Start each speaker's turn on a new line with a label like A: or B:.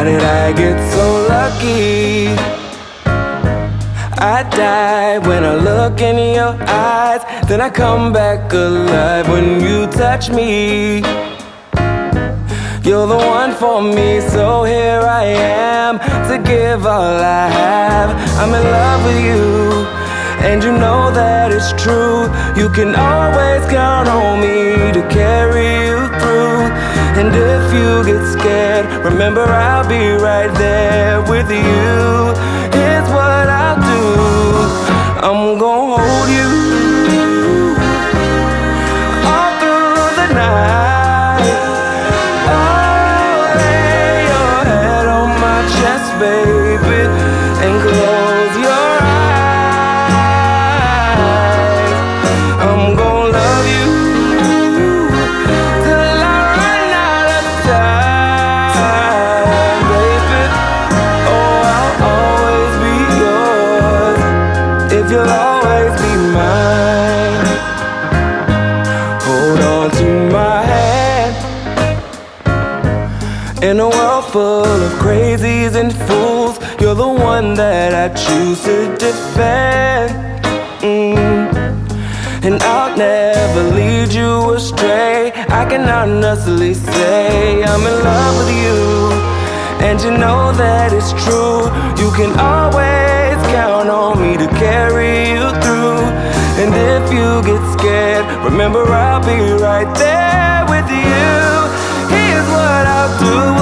A: did I get so lucky? I die when I look in your eyes, then I come back alive when you touch me. You're the one for me, so here I am to give all I have. I'm in love with you, and you know that it's true. You can always count on me to carry you through. And if you get scared, remember I'll be right there with you. Here's what I'll do, I'm gonna hold you all through the night. Oh, lay your head on my chest, baby, and close your eyes. I'm gonna love you till I run out of time, baby. Oh, I'll always be yours if you'll always be mine. Hold on to my hand. In a world full of crazies and fools, you're the one that I choose to defend. And I'll never lead you astray. I can honestly say I'm in love with you, and you know that it's true. You can always count on me to carry you through. And if you get scared, remember I'll be right there with you. Here's what I'll do,